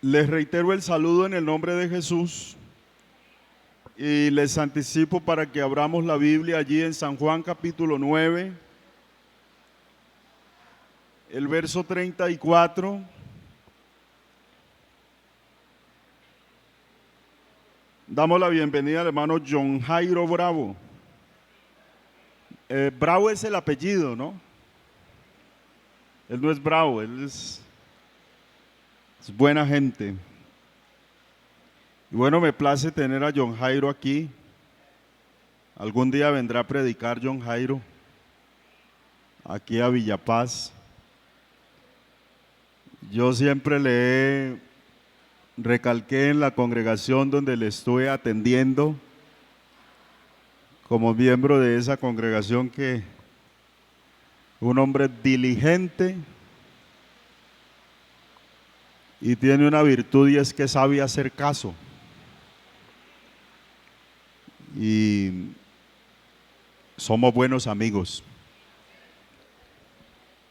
Les reitero el saludo en el nombre de Jesús y les anticipo para que abramos la Biblia allí en San Juan capítulo 9, el verso 34. Damos la bienvenida al hermano John Jairo Bravo. Bravo es el apellido, ¿no? Él no es bravo, él es buena gente. Y bueno, me place tener a John Jairo aquí. Algún día vendrá a predicar John Jairo aquí a Villapaz. Yo siempre recalqué en la congregación donde le estuve atendiendo como miembro de esa congregación que un hombre diligente y tiene una virtud y es que sabe hacer caso. Y somos buenos amigos.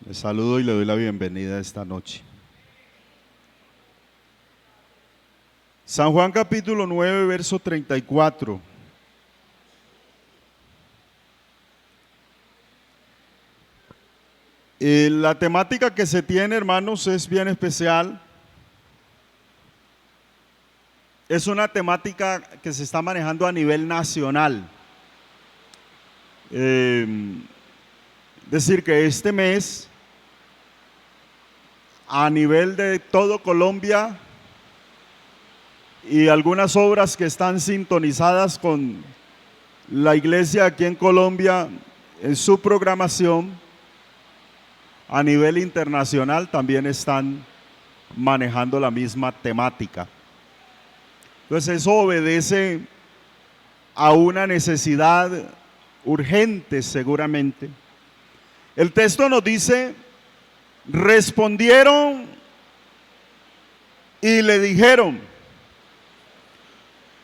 Les saludo y le doy la bienvenida esta noche. San Juan capítulo 9, verso 34. La temática que se tiene, hermanos, es bien especial. Es una temática que se está manejando a nivel nacional. Decir que este mes, a nivel de todo Colombia y algunas obras que están sintonizadas con la iglesia aquí en Colombia, en su programación, a nivel internacional también están manejando la misma temática. Entonces eso obedece a una necesidad urgente seguramente. El texto nos dice, respondieron y le dijeron,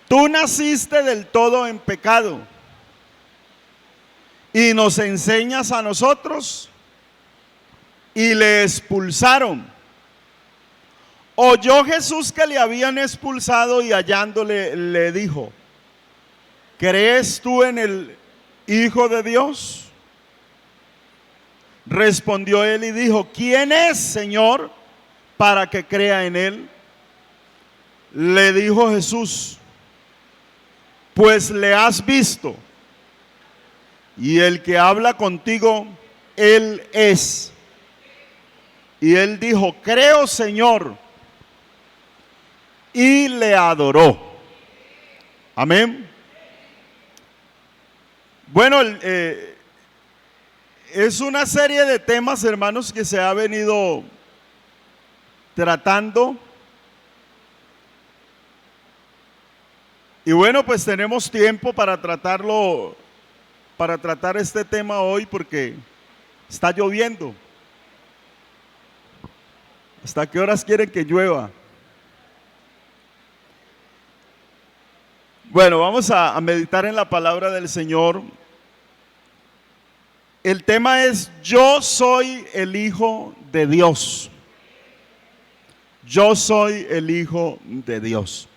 tú naciste del todo en pecado y nos enseñas a nosotros. Y le expulsaron. Oyó Jesús que le habían expulsado y hallándole le dijo, ¿crees tú en el Hijo de Dios? Respondió él y dijo, ¿quién es, Señor, para que crea en él? Le dijo Jesús, pues le has visto, y el que habla contigo, él es. Y él dijo, creo, Señor, y le adoró. Amén. Bueno, es una serie de temas, hermanos, que se ha venido tratando. Y bueno, pues tenemos tiempo para tratarlo, para tratar este tema hoy porque está lloviendo. ¿Hasta qué horas quieren que llueva? Bueno, vamos a meditar en la palabra del Señor. El tema es, yo soy el Hijo de Dios. Yo soy el Hijo de Dios.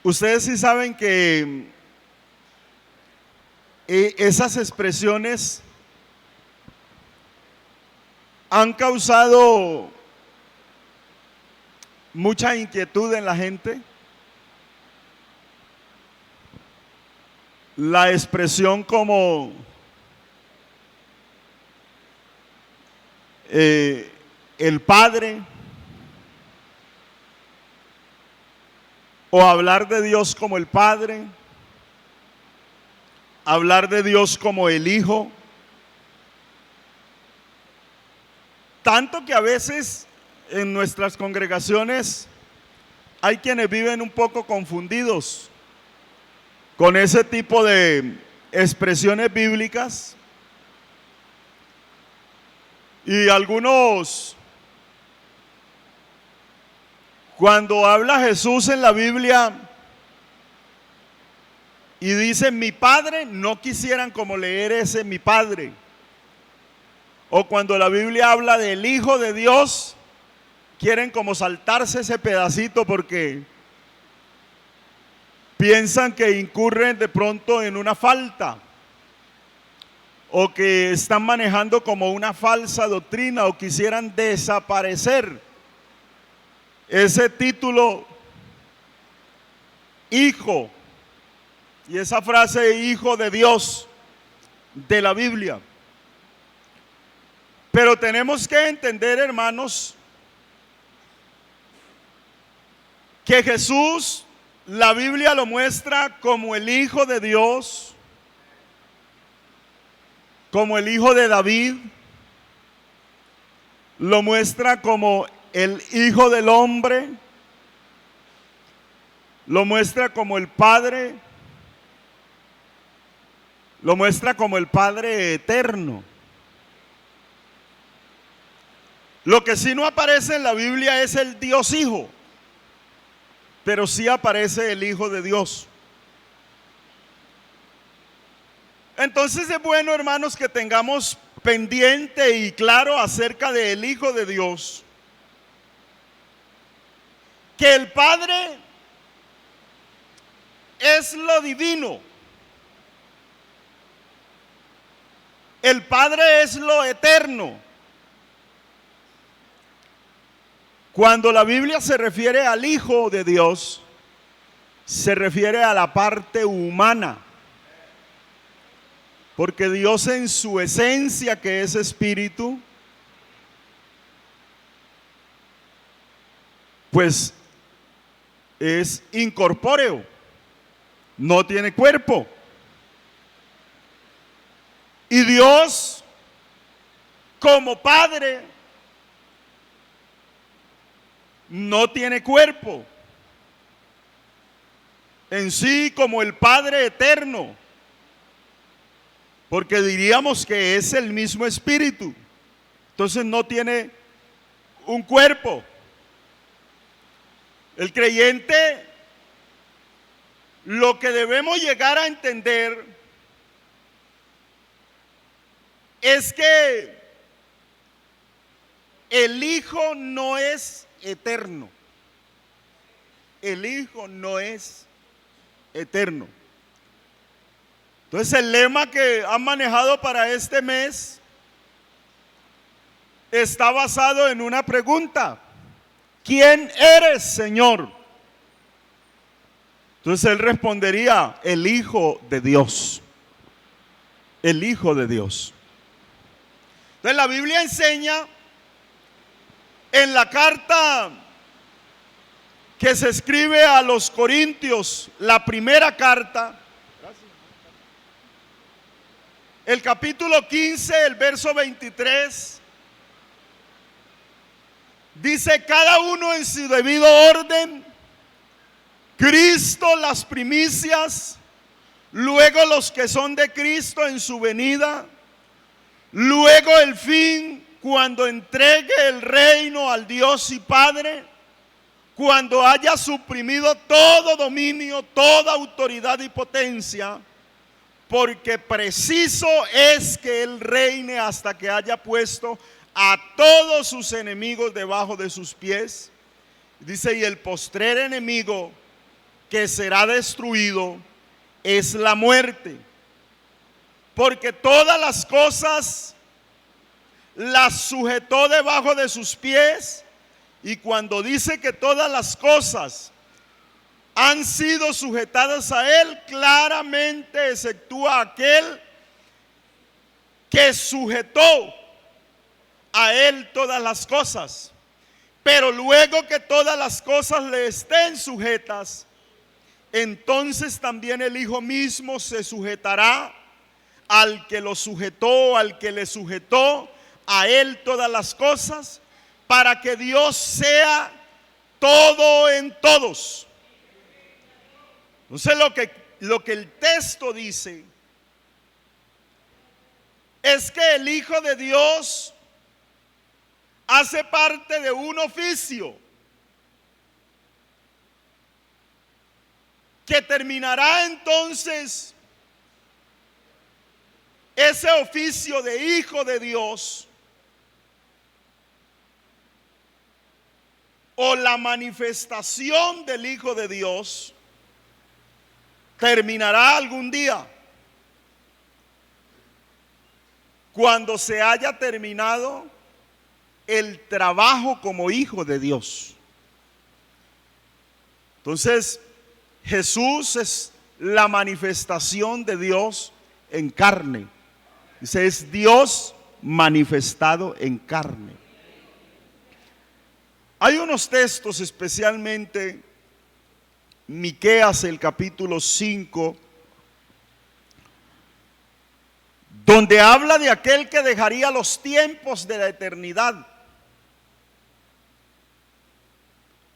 Ustedes sí saben que esas expresiones han causado mucha inquietud en la gente. La expresión como el Padre, o hablar de Dios como el Padre, hablar de Dios como el Hijo. Tanto que a veces en nuestras congregaciones hay quienes viven un poco confundidos con ese tipo de expresiones bíblicas. Y algunos, cuando habla Jesús en la Biblia y dice mi Padre, no quisieran como leer ese mi Padre. O cuando la Biblia habla del Hijo de Dios, quieren como saltarse ese pedacito porque piensan que incurren de pronto en una falta o que están manejando como una falsa doctrina o quisieran desaparecer ese título hijo y esa frase hijo de Dios de la Biblia. Pero tenemos que entender, hermanos, que Jesús, la Biblia lo muestra como el Hijo de Dios, como el Hijo de David, lo muestra como el Hijo del Hombre, lo muestra como el Padre, lo muestra como el Padre eterno. Lo que sí no aparece en la Biblia es el Dios Hijo, pero sí aparece el Hijo de Dios. Entonces es bueno, hermanos, que tengamos pendiente y claro acerca del Hijo de Dios, que el Padre es lo divino, el Padre es lo eterno. Cuando la Biblia se refiere al Hijo de Dios, se refiere a la parte humana, porque Dios en su esencia, que es espíritu, pues es incorpóreo, no tiene cuerpo. Y Dios, como Padre, no tiene cuerpo en sí, como el Padre eterno, porque diríamos que es el mismo espíritu, entonces no tiene un cuerpo. El creyente, lo que debemos llegar a entender es que el Hijo no es eterno. El Hijo no es eterno. Entonces el lema que han manejado para este mes está basado en una pregunta: ¿quién eres, Señor? Entonces él respondería: el Hijo de Dios. El Hijo de Dios. Entonces la Biblia enseña en la carta que se escribe a los Corintios, la primera carta, el capítulo 15, el verso 23, dice: cada uno en su debido orden, Cristo las primicias, luego los que son de Cristo en su venida, luego el fin, cuando entregue el reino al Dios y Padre, cuando haya suprimido todo dominio, toda autoridad y potencia, porque preciso es que Él reine hasta que haya puesto a todos sus enemigos debajo de sus pies. Dice: y el postrer enemigo que será destruido es la muerte, porque todas las cosas las sujetó debajo de sus pies. Y cuando dice que todas las cosas han sido sujetadas a Él, claramente exceptúa aquel que sujetó a Él todas las cosas. Pero luego que todas las cosas le estén sujetas, entonces también el Hijo mismo se sujetará al que lo sujetó, al que le sujetó a Él todas las cosas, para que Dios sea todo en todos. Entonces lo que el texto dice es que el Hijo de Dios hace parte de un oficio que terminará entonces ese oficio de Hijo de Dios o la manifestación del Hijo de Dios terminará algún día, cuando se haya terminado el trabajo como Hijo de Dios. Entonces, Jesús es la manifestación de Dios en carne. Dice, es Dios manifestado en carne. Hay unos textos, especialmente Miqueas, el capítulo 5, donde habla de aquel que dejaría los tiempos de la eternidad.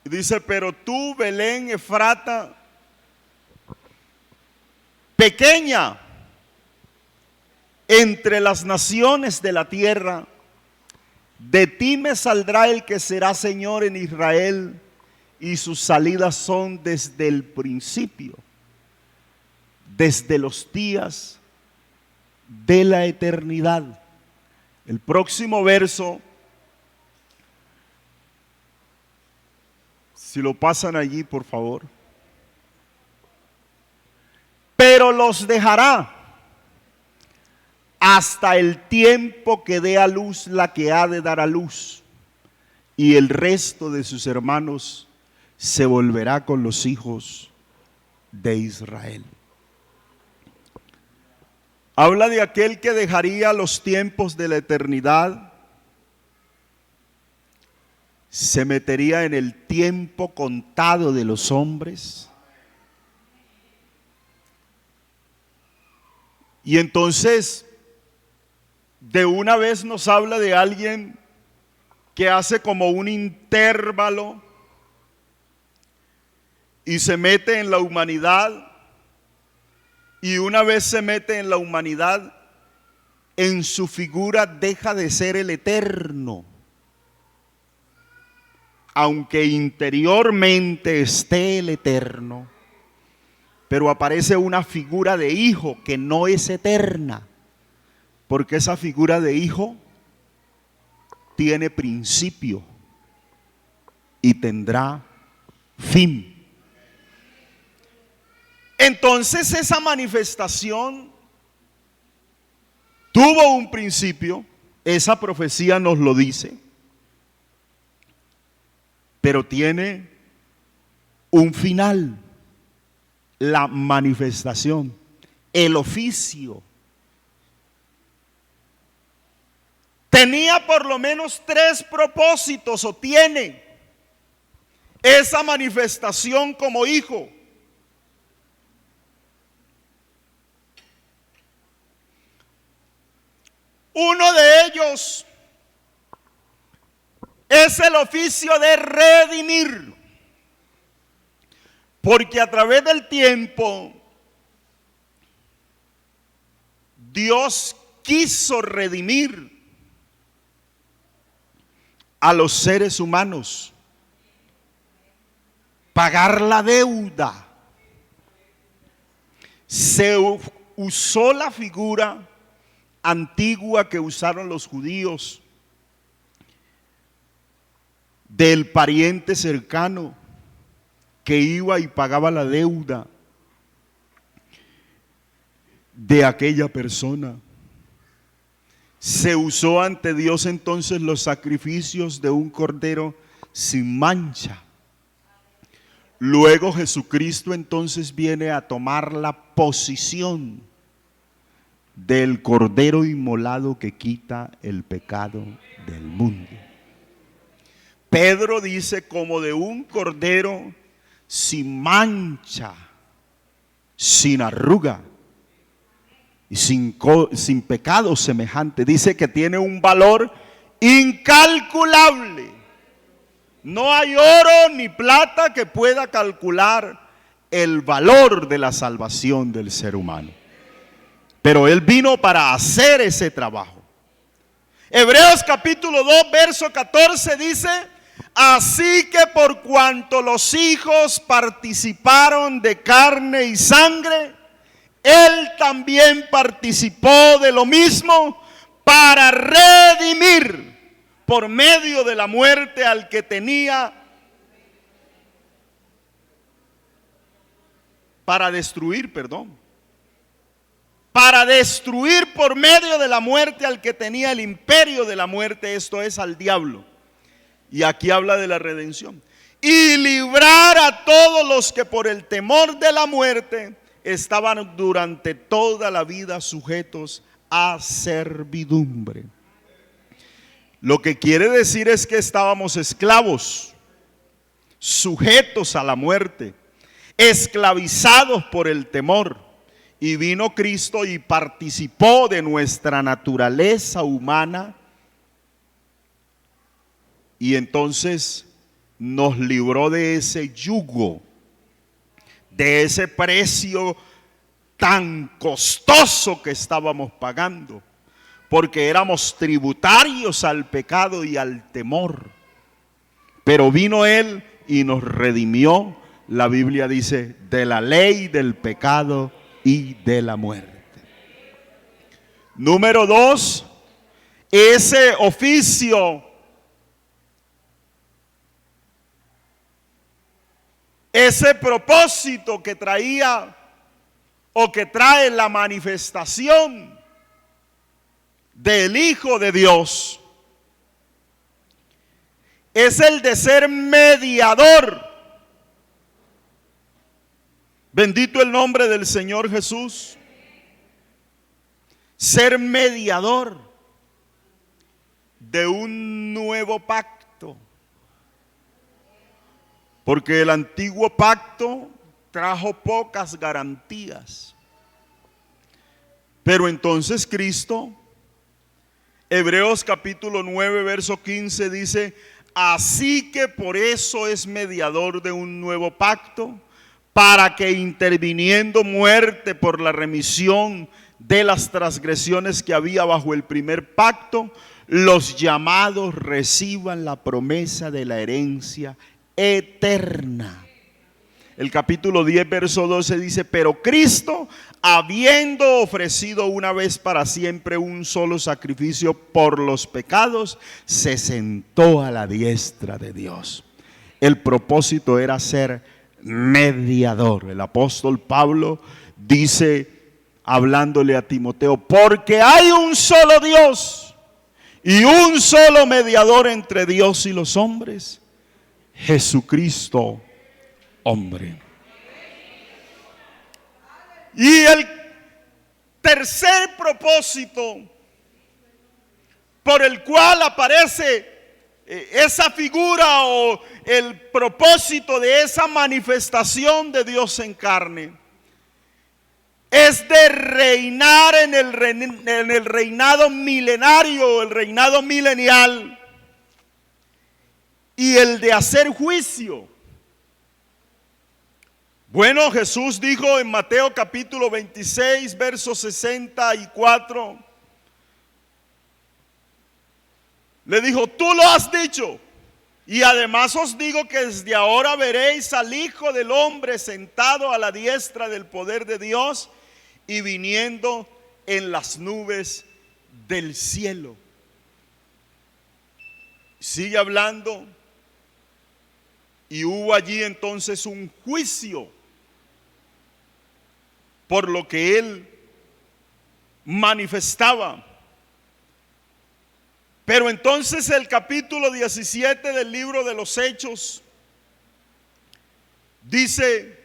Y dice, pero tú, Belén Efrata, pequeña entre las naciones de la tierra, de ti me saldrá el que será Señor en Israel, y sus salidas son desde el principio, desde los días de la eternidad. El próximo verso, si lo pasan allí, por favor. Pero los dejará hasta el tiempo que dé a luz la que ha de dar a luz, y el resto de sus hermanos se volverá con los hijos de Israel. Habla de aquel que dejaría los tiempos de la eternidad, se metería en el tiempo contado de los hombres, y entonces de una vez nos habla de alguien que hace como un intervalo y se mete en la humanidad, y una vez se mete en la humanidad, en su figura deja de ser el eterno, aunque interiormente esté el eterno, pero aparece una figura de hijo que no es eterna, porque esa figura de hijo tiene principio y tendrá fin. Entonces esa manifestación tuvo un principio, esa profecía nos lo dice, pero tiene un final, la manifestación, el oficio. Tenía por lo menos 3 propósitos, o tiene esa manifestación como hijo. Uno de ellos es el oficio de redimir, porque a través del tiempo Dios quiso redimir a los seres humanos, pagar la deuda. Se usó la figura antigua que usaron los judíos del pariente cercano que iba y pagaba la deuda de aquella persona. Se usó ante Dios entonces los sacrificios de un cordero sin mancha. Luego Jesucristo entonces viene a tomar la posición del cordero inmolado que quita el pecado del mundo. Pedro dice, como de un cordero sin mancha, sin arruga y sin pecado semejante. Dice que tiene un valor incalculable. No hay oro ni plata que pueda calcular el valor de la salvación del ser humano. Pero Él vino para hacer ese trabajo. Hebreos capítulo 2, verso 14 dice, así que por cuanto los hijos participaron de carne y sangre, Él también participó de lo mismo para redimir por medio de la muerte al que tenía para destruir, para destruir por medio de la muerte al que tenía el imperio de la muerte, esto es, al diablo. Y aquí habla de la redención. Y librar a todos los que por el temor de la muerte estaban durante toda la vida sujetos a servidumbre. Lo que quiere decir es que estábamos esclavos, sujetos a la muerte, esclavizados por el temor. Y vino Cristo y participó de nuestra naturaleza humana. Y entonces nos libró de ese yugo, de ese precio tan costoso que estábamos pagando, porque éramos tributarios al pecado y al temor. Pero vino Él y nos redimió, la Biblia dice, de la ley del pecado y de la muerte. Número 2, ese oficio, ese propósito que traía o que trae la manifestación del Hijo de Dios, es el de ser mediador. Bendito el nombre del Señor Jesús. Ser mediador de un nuevo pacto. Porque el antiguo pacto trajo pocas garantías. Pero entonces Cristo, Hebreos capítulo 9, verso 15 dice: así que por eso es mediador de un nuevo pacto, para que interviniendo muerte por la remisión de las transgresiones que había bajo el primer pacto, los llamados reciban la promesa de la herencia eterna. El capítulo 10, verso 12 dice: pero Cristo, habiendo ofrecido una vez para siempre un solo sacrificio por los pecados, se sentó a la diestra de Dios. El propósito era ser mediador. El apóstol Pablo dice, hablándole a Timoteo: porque hay un solo Dios y un solo mediador entre Dios y los hombres, Jesucristo, hombre. Y el tercer propósito por el cual aparece esa figura o el propósito de esa manifestación de Dios en carne es de reinar en el reinado milenario, el reinado milenial, y el de hacer juicio. Bueno, Jesús dijo en Mateo capítulo 26, verso 64, le dijo: tú lo has dicho, y además os digo que desde ahora veréis al Hijo del Hombre sentado a la diestra del poder de Dios y viniendo en las nubes del cielo. Sigue hablando, y hubo allí entonces un juicio por lo que él manifestaba. Pero entonces el capítulo 17 del libro de los Hechos dice: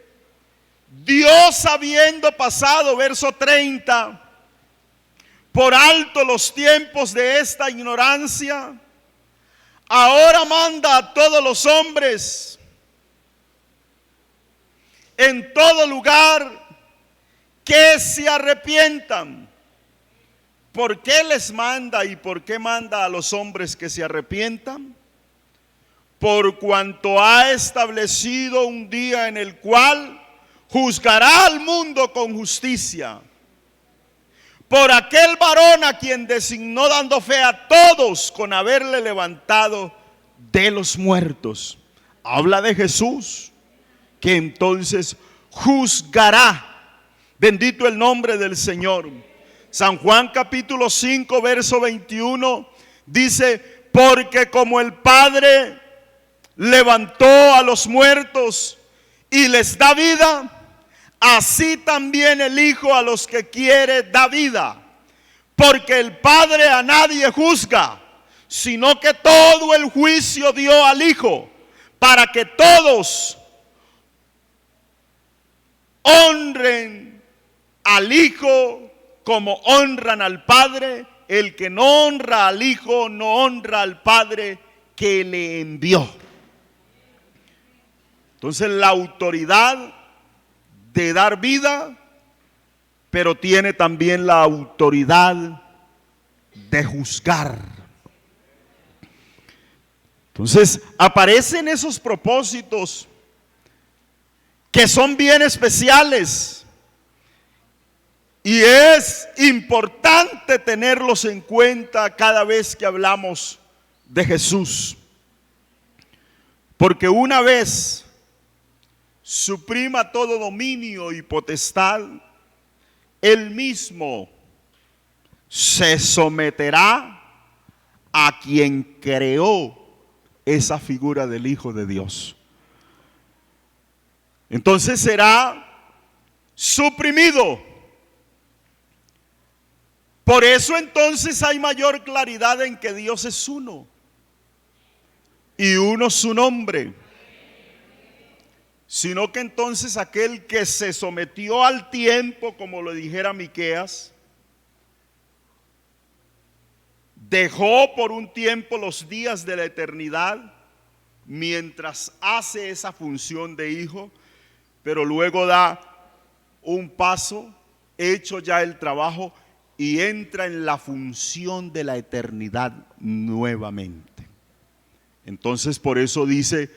Dios, habiendo pasado, verso 30, por alto los tiempos de esta ignorancia, ahora manda a todos los hombres en todo lugar que se arrepientan. ¿Por qué les manda y por qué manda a los hombres que se arrepientan? Por cuanto ha establecido un día en el cual juzgará al mundo con justicia, por aquel varón a quien designó, dando fe a todos con haberle levantado de los muertos. Habla de Jesús, que entonces juzgará. Bendito el nombre del Señor. San Juan capítulo 5, verso 21 dice: porque como el Padre levantó a los muertos y les da vida, así también el Hijo a los que quiere da vida. Porque el Padre a nadie juzga, sino que todo el juicio dio al Hijo, para que todos honren al Hijo como honran al Padre. El que no honra al Hijo no honra al Padre que le envió. Entonces la autoridad de dar vida, pero tiene también la autoridad de juzgar. Entonces aparecen esos propósitos que son bien especiales y es importante tenerlos en cuenta cada vez que hablamos de Jesús, porque una vez suprima todo dominio y potestad, Él mismo se someterá a quien creó esa figura del Hijo de Dios. Entonces será suprimido. Por eso entonces hay mayor claridad en que Dios es uno y uno su nombre. Sino que entonces aquel que se sometió al tiempo, como lo dijera Miqueas, dejó por un tiempo los días de la eternidad mientras hace esa función de hijo, pero luego da un paso, hecho ya el trabajo, y entra en la función de la eternidad nuevamente. Entonces por eso dice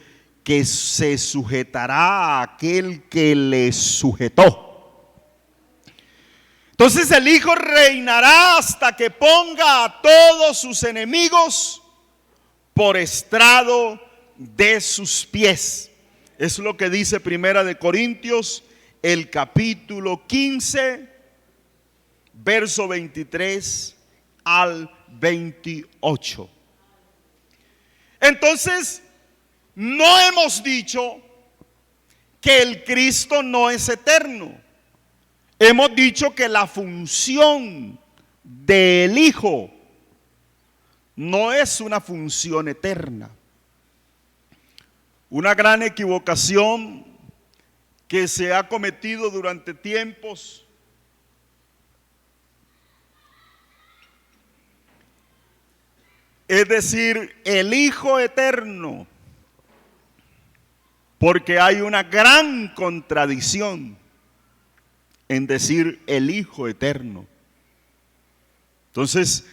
que se sujetará a aquel que le sujetó. Entonces el Hijo reinará hasta que ponga a todos sus enemigos por estrado de sus pies. Es lo que dice Primera de Corintios, el capítulo 15, verso 23 al 28. Entonces, no hemos dicho que el Cristo no es eterno. Hemos dicho que la función del Hijo no es una función eterna. Una gran equivocación que se ha cometido durante tiempos es decir, el Hijo eterno, porque hay una gran contradicción en decir el Hijo eterno. Entonces,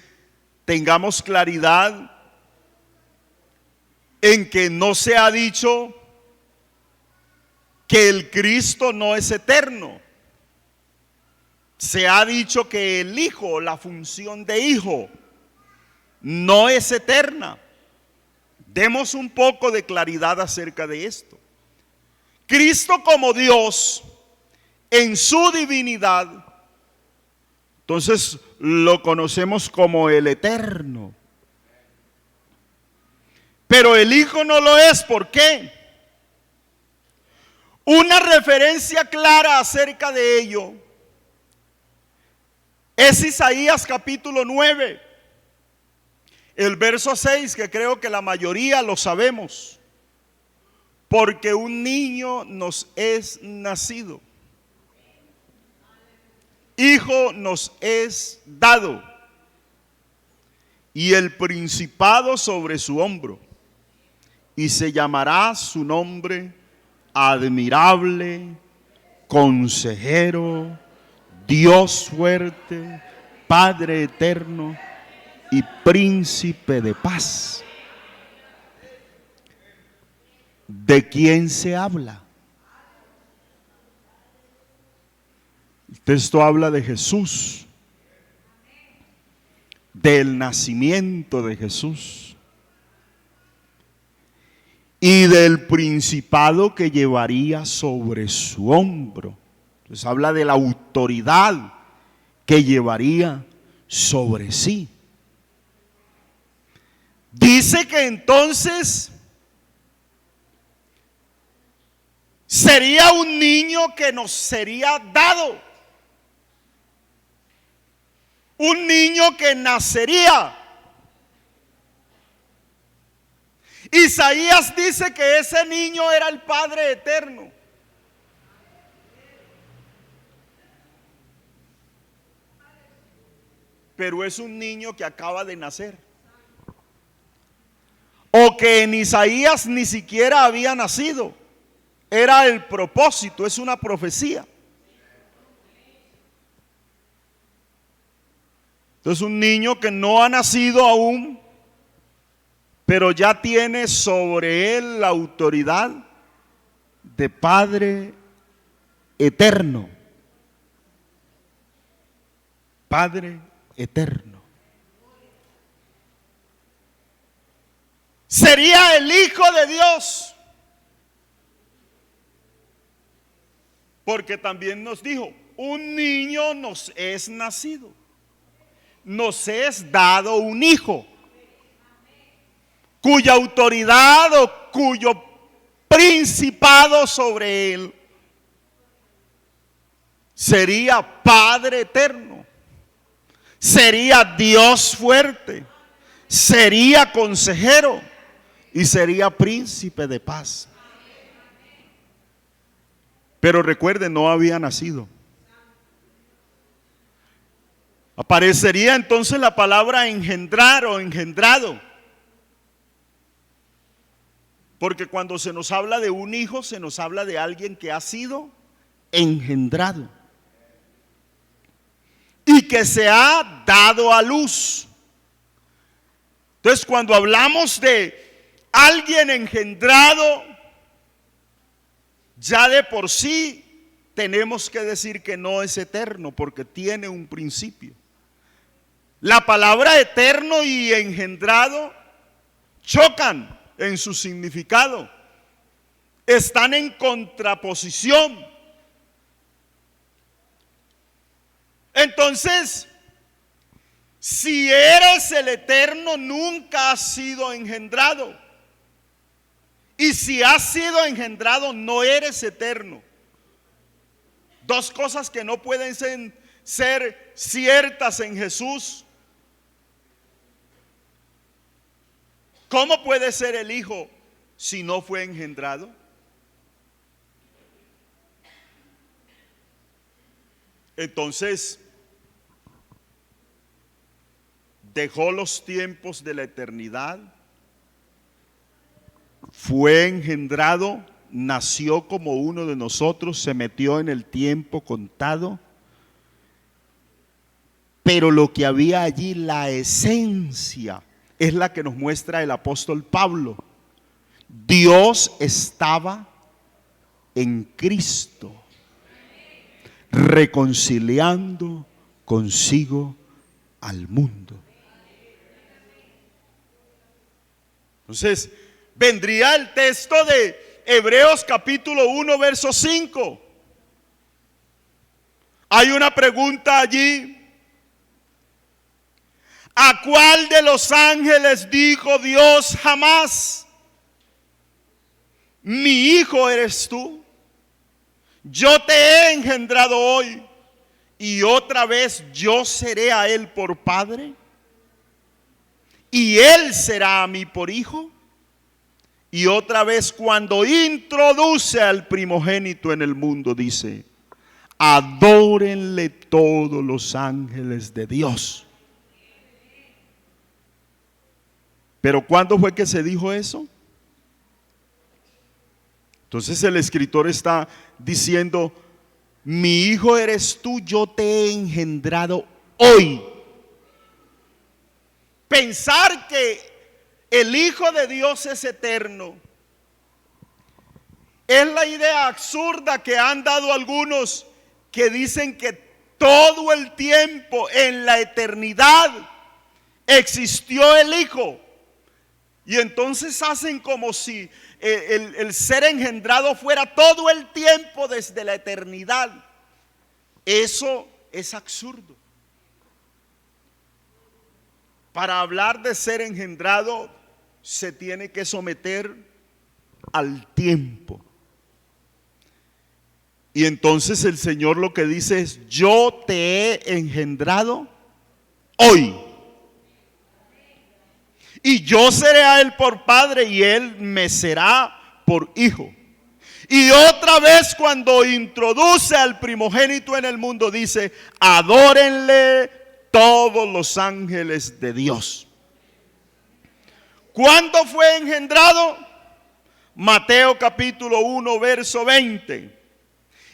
tengamos claridad en que no se ha dicho que el Cristo no es eterno. Se ha dicho que el Hijo, la función de Hijo, no es eterna. Demos un poco de claridad acerca de esto. Cristo como Dios, en su divinidad, entonces lo conocemos como el eterno. Pero el Hijo no lo es. ¿Por qué? Una referencia clara acerca de ello es Isaías capítulo 9, el verso 6, que creo que la mayoría lo sabemos. Porque un niño nos es nacido, hijo nos es dado, y el principado sobre su hombro, y se llamará su nombre Admirable, Consejero, Dios fuerte, Padre eterno y Príncipe de paz. ¿De quién se habla? El texto habla de Jesús, del nacimiento de Jesús y del principado que llevaría sobre su hombro. Entonces habla de la autoridad que llevaría sobre sí. Dice que entonces sería un niño que nos sería dado, un niño que nacería. Isaías dice que ese niño era el Padre eterno. Pero es un niño que acaba de nacer, o que en Isaías ni siquiera había nacido. Era el propósito, es una profecía. Entonces un niño que no ha nacido aún, pero ya tiene sobre él la autoridad de Padre eterno. Padre eterno. Sería el Hijo de Dios. Porque también nos dijo, un niño nos es nacido, nos es dado un hijo, cuya autoridad o cuyo principado sobre él sería Padre eterno, sería Dios fuerte, sería consejero y sería príncipe de paz. Pero recuerden, no había nacido. Aparecería entonces la palabra engendrar o engendrado. Porque cuando se nos habla de un hijo, se nos habla de alguien que ha sido engendrado y que se ha dado a luz. Entonces, cuando hablamos de alguien engendrado, ya de por sí tenemos que decir que no es eterno, porque tiene un principio. La palabra eterno y engendrado chocan en su significado, están en contraposición. Entonces, si eres el eterno, nunca has sido engendrado. Y si has sido engendrado, no eres eterno. Dos cosas que no pueden ser ciertas en Jesús. ¿Cómo puede ser el Hijo si no fue engendrado? Entonces, dejó los tiempos de la eternidad, fue engendrado, nació como uno de nosotros, se metió en el tiempo contado, pero lo que había allí, la esencia, es la que nos muestra el apóstol Pablo. Dios estaba en Cristo, reconciliando consigo al mundo. Entonces, vendría el texto de Hebreos capítulo 1, verso 5. Hay una pregunta allí. ¿A cuál de los ángeles dijo Dios jamás: mi hijo eres tú? Yo te he engendrado hoy, y otra vez yo seré a él por padre, y él será a mí por hijo. Y otra vez, cuando introduce al primogénito en el mundo, dice: adórenle todos los ángeles de Dios. Pero ¿cuándo fue que se dijo eso? Entonces el escritor está diciendo: mi hijo eres tú, yo te he engendrado hoy. Pensar que el Hijo de Dios es eterno es la idea absurda que han dado algunos, que dicen que todo el tiempo en la eternidad existió el Hijo. Y entonces hacen como si el ser engendrado fuera todo el tiempo desde la eternidad. Eso es absurdo. Para hablar de ser engendrado, se tiene que someter al tiempo. Y entonces el Señor lo que dice es: yo te he engendrado hoy. Y yo seré a él por padre y él me será por hijo. Y otra vez cuando introduce al primogénito en el mundo dice: adórenle todos los ángeles de Dios. ¿Cuándo fue engendrado? Mateo capítulo 1 verso 20.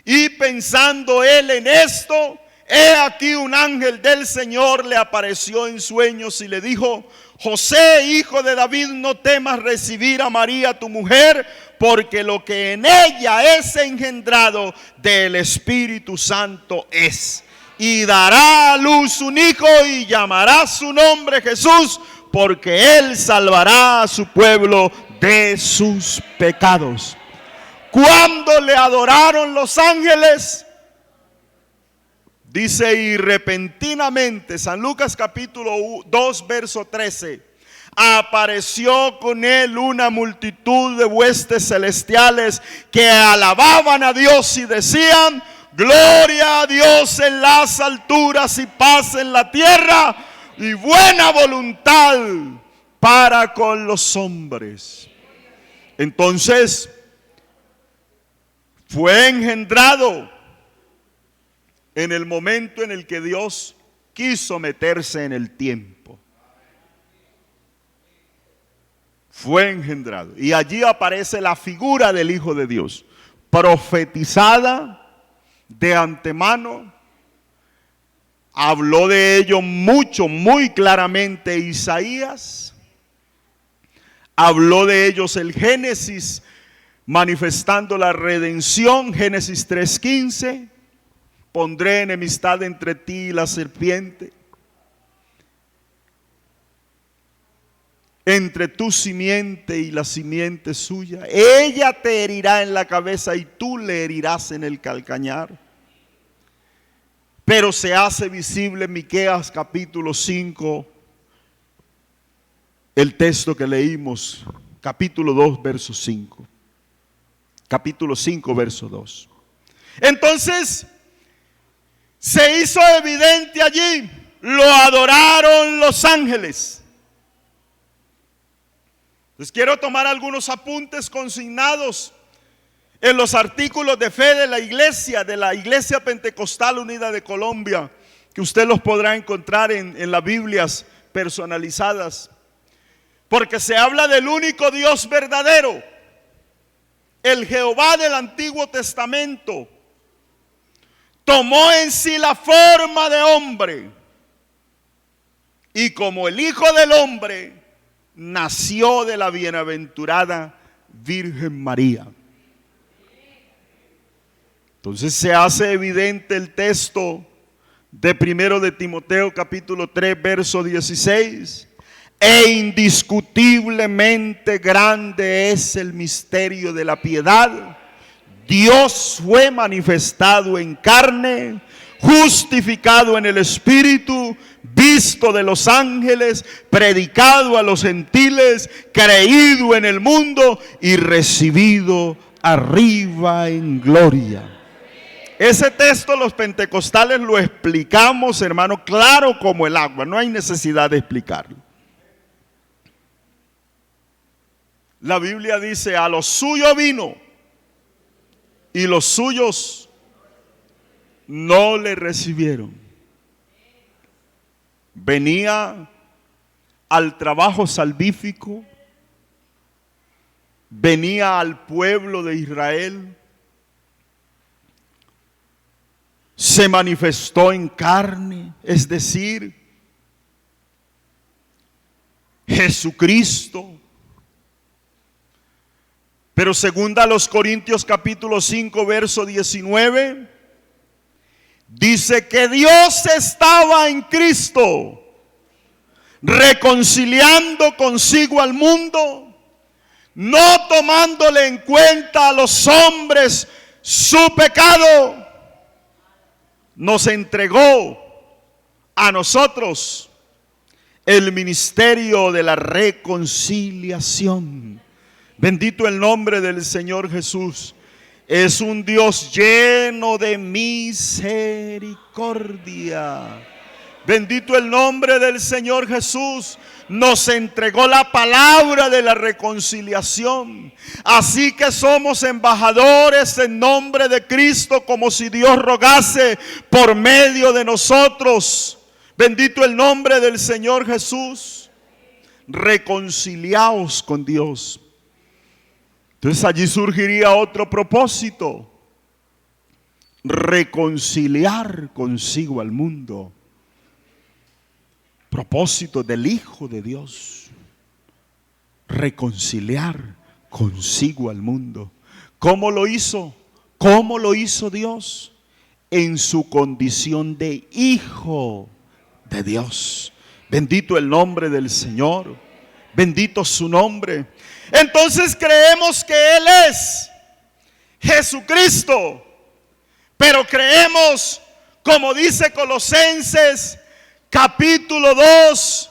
Y pensando él en esto, he aquí un ángel del Señor le apareció en sueños y le dijo: José, hijo de David, no temas recibir a María tu mujer, porque lo que en ella es engendrado del Espíritu Santo es. Y dará a luz un hijo y llamará su nombre Jesús, porque él salvará a su pueblo de sus pecados. Cuando le adoraron los ángeles, dice: y repentinamente, San Lucas capítulo 2 verso 13, apareció con él una multitud de huestes celestiales que alababan a Dios y decían: gloria a Dios en las alturas y paz en la tierra y buena voluntad para con los hombres. Entonces fue engendrado en el momento en el que Dios quiso meterse en el tiempo. Fue engendrado. Y allí aparece la figura del Hijo de Dios, profetizada de antemano. Habló de ello mucho, muy claramente Isaías. Habló de ellos el Génesis, manifestando la redención, Génesis 3:15. Pondré enemistad entre ti y la serpiente, entre tu simiente y la simiente suya. Ella te herirá en la cabeza y tú le herirás en el calcañar. Pero se hace visible en Miqueas capítulo 5, el texto que leímos, capítulo 2, verso 5. Capítulo 5, verso 2. Entonces se hizo evidente allí, lo adoraron los ángeles. Les quiero tomar algunos apuntes consignados en los artículos de fe de la Iglesia Pentecostal Unida de Colombia, que usted los podrá encontrar en las Biblias personalizadas. Porque se habla del único Dios verdadero, el Jehová del Antiguo Testamento. Tomó en sí la forma de hombre y como el Hijo del Hombre nació de la bienaventurada Virgen María. Entonces se hace evidente el texto de 1 de Timoteo capítulo 3 verso 16. E indiscutiblemente grande es el misterio de la piedad. Dios fue manifestado en carne, justificado en el Espíritu, visto de los ángeles, predicado a los gentiles, creído en el mundo y recibido arriba en gloria. Ese texto los pentecostales lo explicamos, hermano, claro como el agua, no hay necesidad de explicarlo. La Biblia dice: a lo suyo vino y los suyos no le recibieron. Venía al trabajo salvífico, venía al pueblo de Israel, se manifestó en carne, es decir, Jesucristo. Pero segunda a los Corintios capítulo 5 verso 19 dice que Dios estaba en Cristo reconciliando consigo al mundo, no tomándole en cuenta a los hombres su pecado. Nos entregó a nosotros el ministerio de la reconciliación. Bendito el nombre del Señor Jesús. es un Dios lleno de misericordia. Bendito el nombre del Señor Jesús. Nos entregó la palabra de la reconciliación. Así que somos embajadores en nombre de Cristo, como si Dios rogase por medio de nosotros. Bendito el nombre del Señor Jesús. Reconciliaos con Dios. Entonces allí surgiría otro propósito: reconciliar consigo al mundo. Propósito del Hijo de Dios: reconciliar consigo al mundo. ¿Cómo lo hizo? ¿Cómo lo hizo Dios? En su condición de Hijo de Dios. Bendito el nombre del Señor. Bendito su nombre. Entonces creemos que Él es Jesucristo, pero creemos, como dice Colosenses capítulo 2,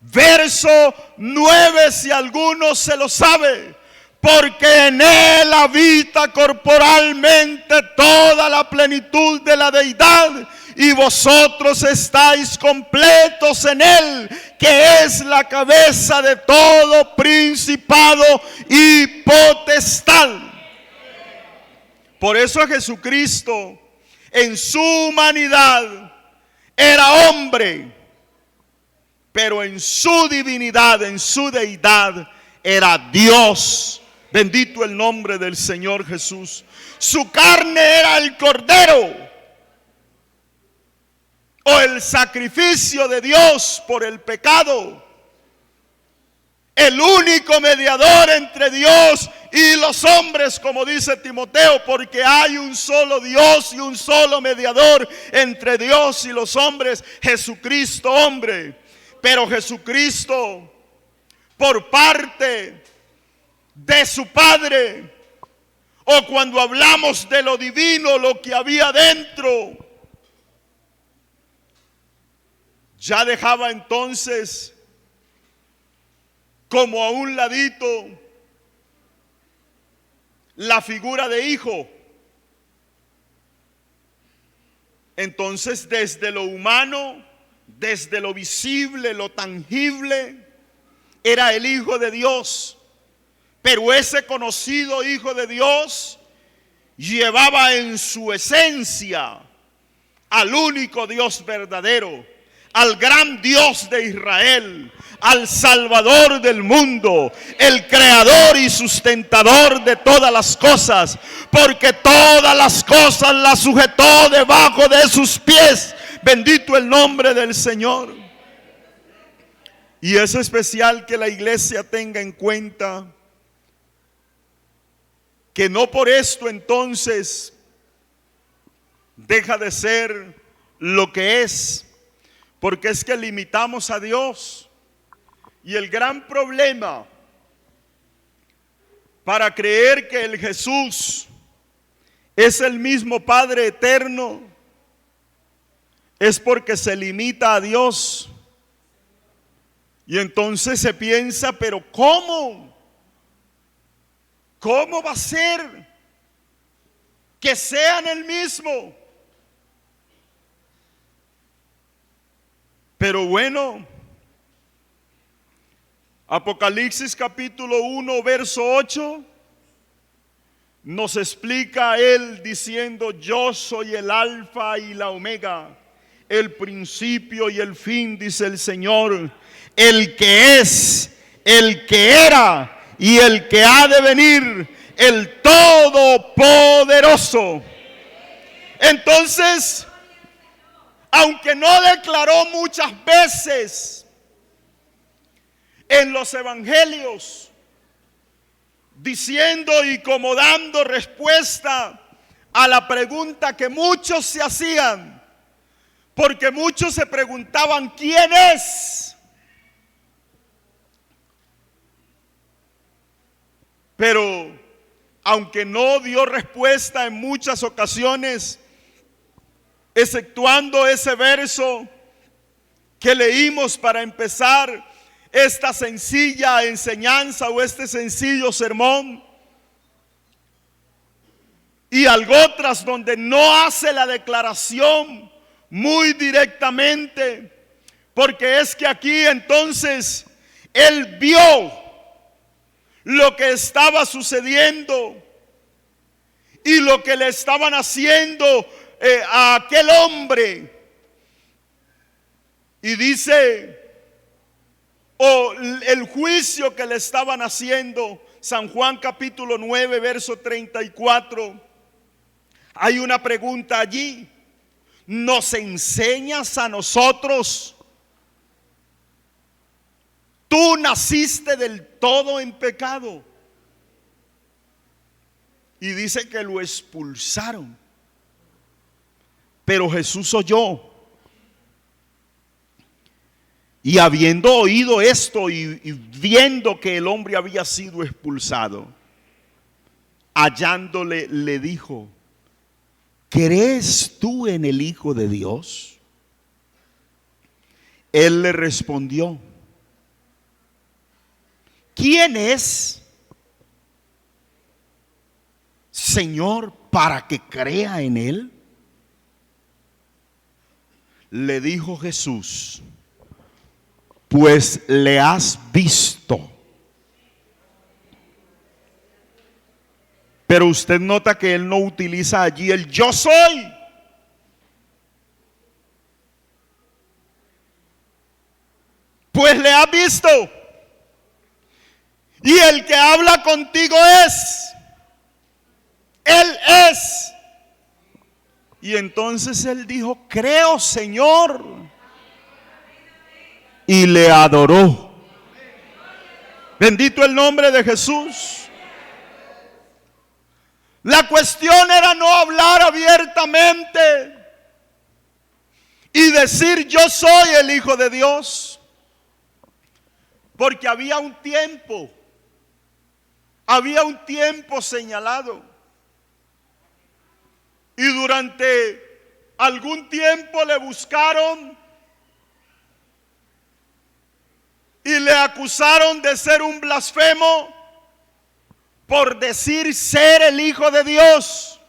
verso 9, si alguno se lo sabe, porque en Él habita corporalmente toda la plenitud de la deidad, y vosotros estáis completos en Él, que es la cabeza de todo principado y potestad. Por eso Jesucristo, en su humanidad, era hombre, pero en su divinidad, en su deidad, era Dios. Bendito el nombre del Señor Jesús. Su carne era el cordero, o el sacrificio de Dios por el pecado. El único mediador entre Dios y los hombres, como dice Timoteo, porque hay un solo Dios y un solo mediador entre Dios y los hombres, Jesucristo hombre. Pero Jesucristo, por parte de su Padre, o cuando hablamos de lo divino, lo que había dentro, ya dejaba entonces como a un ladito la figura de hijo. Entonces, desde lo humano, desde lo visible, lo tangible, era el Hijo de Dios. Pero ese conocido Hijo de Dios llevaba en su esencia al único Dios verdadero, al gran Dios de Israel, al Salvador del mundo, el creador y sustentador de todas las cosas, porque todas las cosas las sujetó debajo de sus pies. Bendito el nombre del Señor. Y es especial que la iglesia tenga en cuenta que no por esto entonces deja de ser lo que es, porque es que limitamos a Dios. Y el gran problema para creer que el Jesús es el mismo Padre eterno es porque se limita a Dios. Y entonces se piensa, pero ¿cómo? ¿Cómo va a ser que sean el mismo? Pero bueno, Apocalipsis capítulo 1, verso 8, nos explica él diciendo: yo soy el alfa y la omega, el principio y el fin, dice el Señor, el que es, el que era y el que ha de venir, el Todopoderoso. Entonces, aunque no declaró muchas veces en los evangelios, diciendo y como dando respuesta a la pregunta que muchos se hacían, porque muchos se preguntaban: ¿quién es? Pero aunque no dio respuesta en muchas ocasiones, exceptuando ese verso que leímos para empezar esta sencilla enseñanza o este sencillo sermón, y algo otras donde no hace la declaración muy directamente, porque es que aquí entonces él vio lo que estaba sucediendo y lo que le estaban haciendo a aquel hombre. Y dice, el juicio que le estaban haciendo, San Juan capítulo 9, verso 34. Hay una pregunta allí. ¿Nos enseñas a nosotros? Tú naciste del todo en pecado. Y dice que lo expulsaron. Pero Jesús oyó. Y habiendo oído esto y viendo que el hombre había sido expulsado, hallándole, le dijo: ¿crees tú en el Hijo de Dios? Él le respondió: ¿quién es, Señor, para que crea en él? Le dijo Jesús: pues le has visto. Pero usted nota que él no utiliza allí el yo soy. Pues le has visto. Y el que habla contigo es. Él es. Y entonces él dijo: creo, Señor. Y le adoró. Bendito el nombre de Jesús. La cuestión era no hablar abiertamente y decir: yo soy el Hijo de Dios. Porque había un tiempo señalado. Y durante algún tiempo le buscaron y le acusaron de ser un blasfemo por decir ser el Hijo de Dios.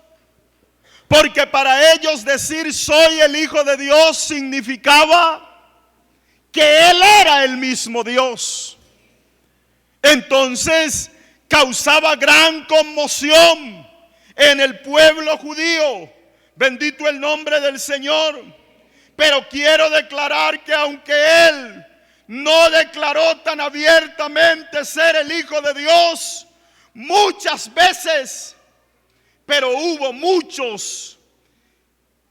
Porque para ellos decir soy el Hijo de Dios significaba que Él era el mismo Dios. Entonces causaba gran conmoción en el pueblo judío. Bendito el nombre del Señor. Pero quiero declarar que aunque Él no declaró tan abiertamente ser el Hijo de Dios muchas veces, pero hubo muchos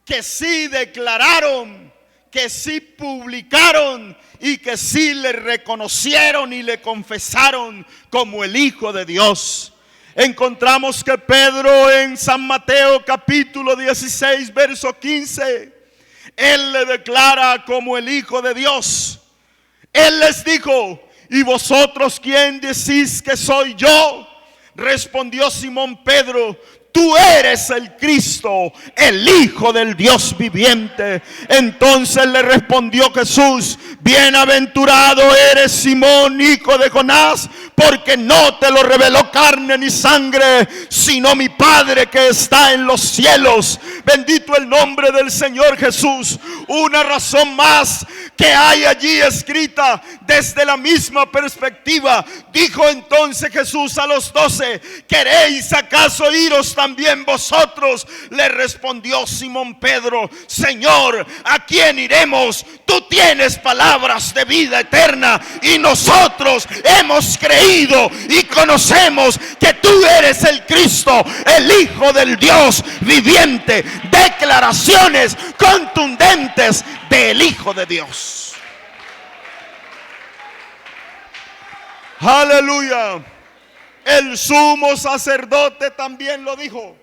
que sí declararon, que sí publicaron y que sí le reconocieron y le confesaron como el Hijo de Dios. Encontramos que Pedro en San Mateo capítulo 16 verso 15, él le declara como el Hijo de Dios. Él les dijo: ¿y vosotros quién decís que soy yo? Respondió Simón Pedro: tú eres el Cristo, el Hijo del Dios viviente. Entonces le respondió Jesús: bienaventurado eres, Simón, hijo de Jonás, porque no te lo reveló carne ni sangre, sino mi Padre que está en los cielos. Bendito el nombre del Señor Jesús. Una razón más que hay allí escrita desde la misma perspectiva. Dijo entonces Jesús a los 12: ¿queréis acaso iros también vosotros? Le respondió Simón Pedro: Señor, ¿a quién iremos? Tú tienes palabras de vida eterna y nosotros hemos creído y conocemos que tú eres el Cristo, el Hijo del Dios viviente. Declaraciones contundentes del Hijo de Dios. Aleluya. El sumo sacerdote también lo dijo.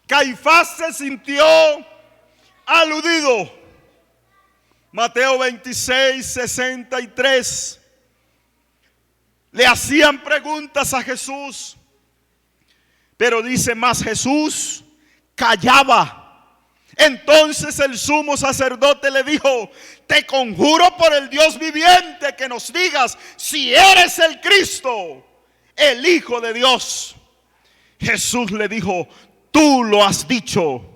Caifás se sintió aludido. Mateo 26, 63. Le hacían preguntas a Jesús, pero dice: más Jesús callaba. Entonces el sumo sacerdote le dijo: te conjuro por el Dios viviente que nos digas si eres el Cristo, el Hijo de Dios. Jesús le dijo: tú lo has dicho.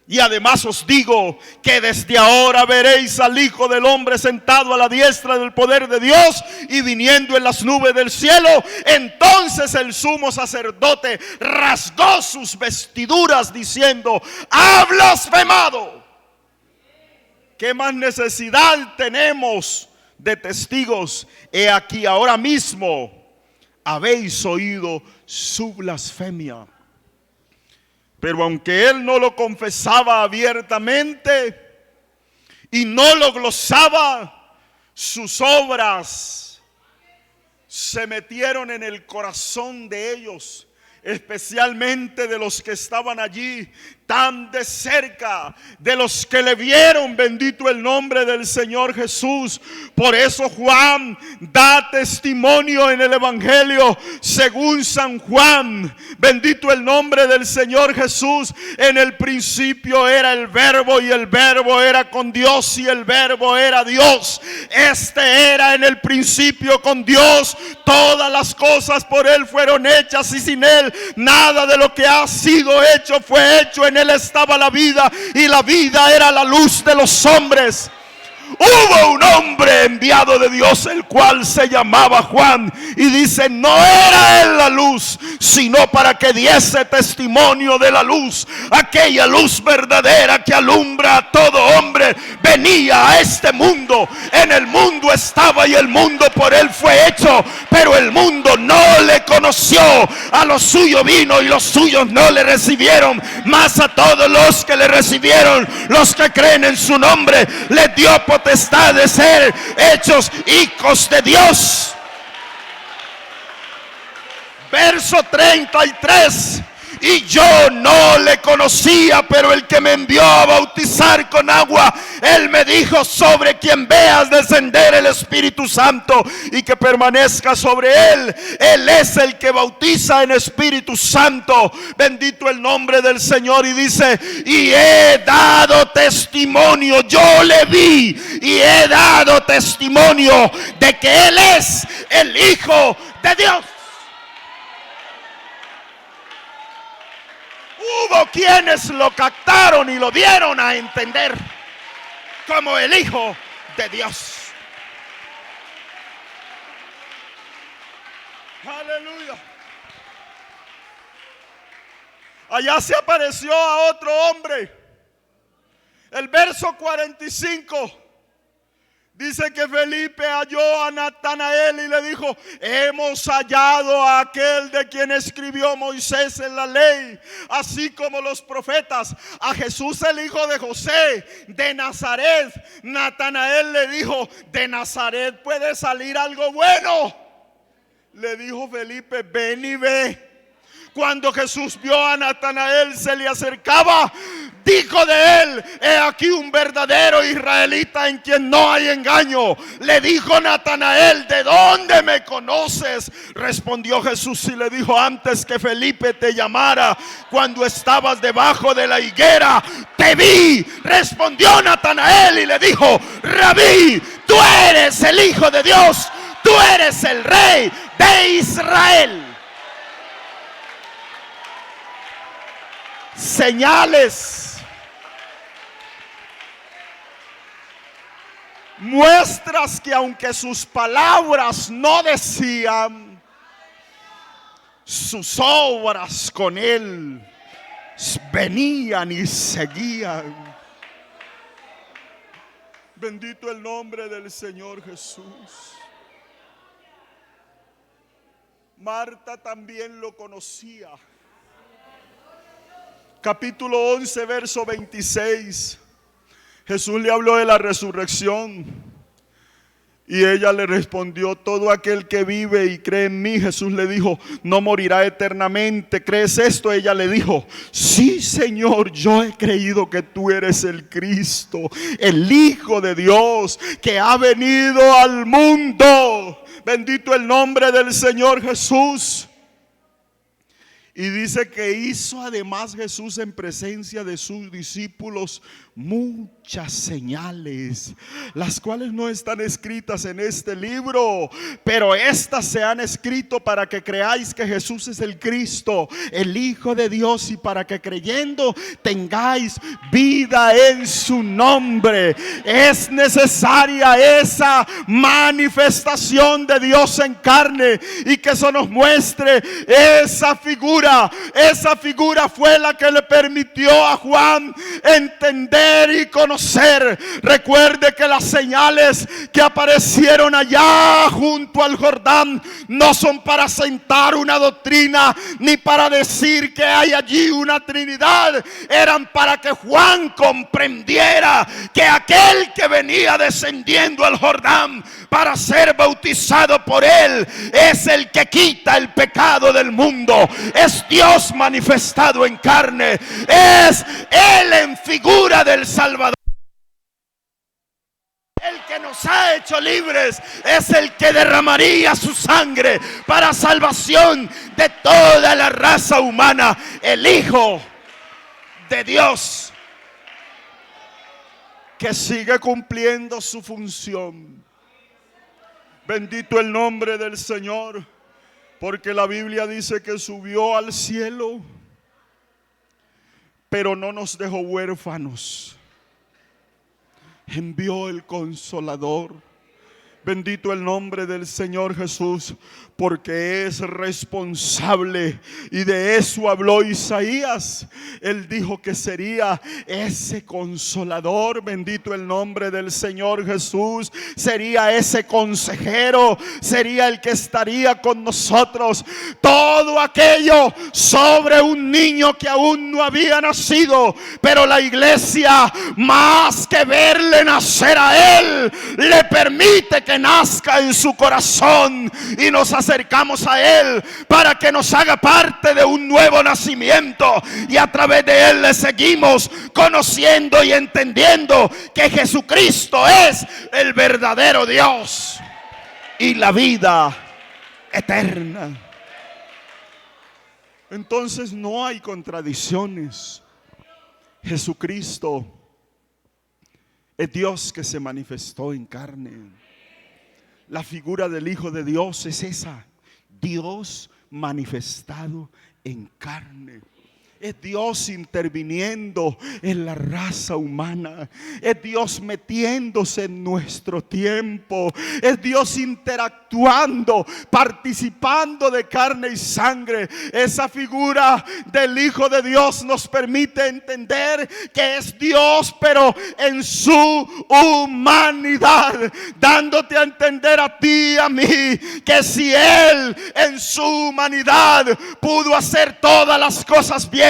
Y además os digo que desde ahora veréis al Hijo del Hombre sentado a la diestra del poder de Dios y viniendo en las nubes del cielo. Entonces el sumo sacerdote rasgó sus vestiduras diciendo: ¡ha blasfemado! ¿Qué más necesidad tenemos de testigos? He aquí, ahora mismo habéis oído su blasfemia. Pero aunque él no lo confesaba abiertamente y no lo glosaba, sus obras se metieron en el corazón de ellos, especialmente de los que estaban allí tan de cerca, de los que le vieron. Bendito el nombre del Señor Jesús. Por eso Juan da testimonio en el Evangelio según San Juan. Bendito el nombre del Señor Jesús. En el principio era el Verbo, y el Verbo era con Dios, y el Verbo era Dios. Este era en el principio con Dios. Todas las cosas por él fueron hechas, y sin él nada de lo que ha sido hecho fue hecho. En él estaba la vida, y la vida era la luz de los hombres. Hubo un hombre enviado de Dios, el cual se llamaba Juan, y dice: no era él la luz, sino para que diese testimonio de la luz. Aquella luz verdadera que alumbra a todo hombre venía a este mundo. En el mundo estaba, y el mundo por él fue hecho, pero el mundo no le conoció. A los suyos vino, y los suyos no le recibieron. Mas a todos los que le recibieron, los que creen en su nombre, les dio potestad de ser hechos hijos de Dios. Verso 33. Y yo no le conocía, pero el que me envió a bautizar con agua, él me dijo: sobre quien veas descender el Espíritu Santo y que permanezca sobre él, él es el que bautiza en Espíritu Santo. Bendito el nombre del Señor. Y dice: y he dado testimonio, yo le vi y he dado testimonio de que él es el Hijo de Dios. Hubo quienes lo captaron y lo dieron a entender como el Hijo de Dios. Aleluya. Allá se apareció a otro hombre. El verso 45 dice que Felipe halló a Natanael y le dijo: hemos hallado a aquel de quien escribió Moisés en la ley, así como los profetas, a Jesús el hijo de José de Nazaret. Natanael le dijo: de Nazaret puede salir algo bueno. Le dijo Felipe: ven y ve. Cuando Jesús vio a Natanael se le acercaba, dijo de él: he aquí un verdadero israelita en quien no hay engaño. Le dijo Natanael: ¿de dónde me conoces? Respondió Jesús y le dijo: antes que Felipe te llamara, cuando estabas debajo de la higuera, te vi. Respondió Natanael y le dijo: Rabí, tú eres el Hijo de Dios, tú eres el Rey de Israel. Señales, muestras que aunque sus palabras no decían, sus obras con él venían y seguían. Bendito el nombre del Señor Jesús. Marta también lo conocía. Capítulo 11, verso 26. Jesús le habló de la resurrección y ella le respondió: todo aquel que vive y cree en mí, Jesús le dijo, no morirá eternamente. ¿Crees esto? Ella le dijo: sí, Señor, yo he creído que tú eres el Cristo, el Hijo de Dios, que ha venido al mundo. Bendito el nombre del Señor Jesús. Y dice que hizo además Jesús en presencia de sus discípulos muchas señales, las cuales no están escritas en este libro, pero estas se han escrito para que creáis que Jesús es el Cristo, el Hijo de Dios, y para que creyendo tengáis vida en su nombre. Es necesaria esa manifestación de Dios en carne, y que eso nos muestre esa figura. Esa figura fue la que le permitió a Juan entender y conocer. Recuerde que las señales que aparecieron allá junto al Jordán no son para sentar una doctrina ni para decir que hay allí una Trinidad. Eran para que Juan comprendiera que aquel que venía descendiendo al Jordán para ser bautizado por él es el que quita el pecado del mundo. Es Dios manifestado en carne. Es Él en figura del Salvador. El que nos ha hecho libres es el que derramaría su sangre para salvación de toda la raza humana. El Hijo de Dios, que sigue cumpliendo su función. Bendito el nombre del Señor, porque la Biblia dice que subió al cielo, pero no nos dejó huérfanos. Envió el Consolador. Bendito el nombre del Señor Jesús, porque es responsable, y de eso habló Isaías. Él dijo que sería ese Consolador. Bendito el nombre del Señor Jesús. Sería ese consejero, sería el que estaría con nosotros. Todo aquello sobre un niño que aún no había nacido, pero la iglesia, más que verle nacer a él, le permite que nazca en su corazón, y nos acercamos a él para que nos haga parte de un nuevo nacimiento, y a través de él le seguimos conociendo y entendiendo que Jesucristo es el verdadero Dios y la vida eterna. Entonces no hay contradicciones. Jesucristo es Dios que se manifestó en carne. La figura del Hijo de Dios es esa: Dios manifestado en carne. Es Dios interviniendo en la raza humana. Es Dios metiéndose en nuestro tiempo. Es Dios interactuando, participando de carne y sangre. Esa figura del Hijo de Dios nos permite entender que es Dios, pero en su humanidad, dándote a entender a ti y a mí que si Él en su humanidad pudo hacer todas las cosas bien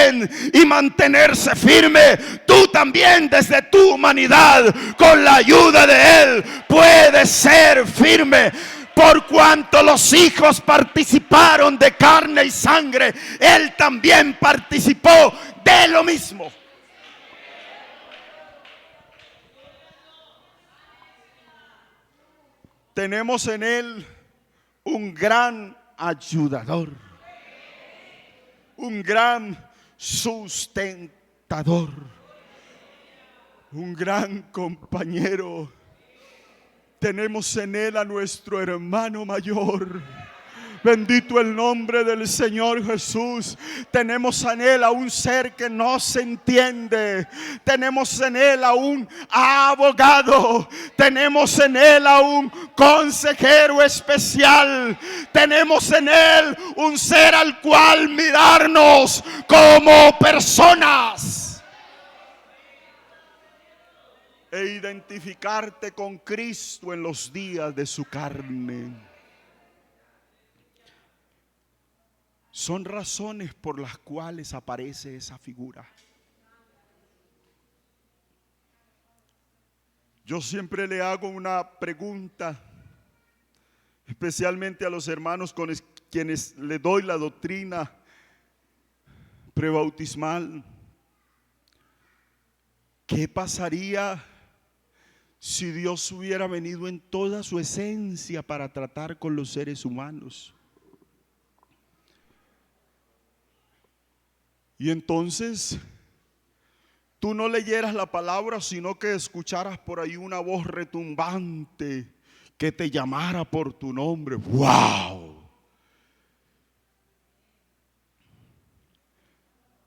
y mantenerse firme, tú también desde tu humanidad, con la ayuda de Él, puedes ser firme. Por cuanto los hijos participaron de carne y sangre, Él también participó de lo mismo. Tenemos en Él un gran ayudador, un gran sustentador, un gran compañero. Tenemos en Él a nuestro hermano mayor. Bendito el nombre del Señor Jesús. Tenemos en Él a un ser que no se entiende. Tenemos en Él a un abogado. Tenemos en Él a un consejero especial. Tenemos en Él un ser al cual mirarnos como personas e identificarte con Cristo en los días de su carne. Son razones por las cuales aparece esa figura. Yo siempre le hago una pregunta, especialmente a los hermanos con quienes le doy la doctrina prebautismal. ¿Qué pasaría si Dios hubiera venido en toda su esencia para tratar con los seres humanos? Y entonces tú no leyeras la palabra, sino que escucharas por ahí una voz retumbante que te llamara por tu nombre. ¡Wow!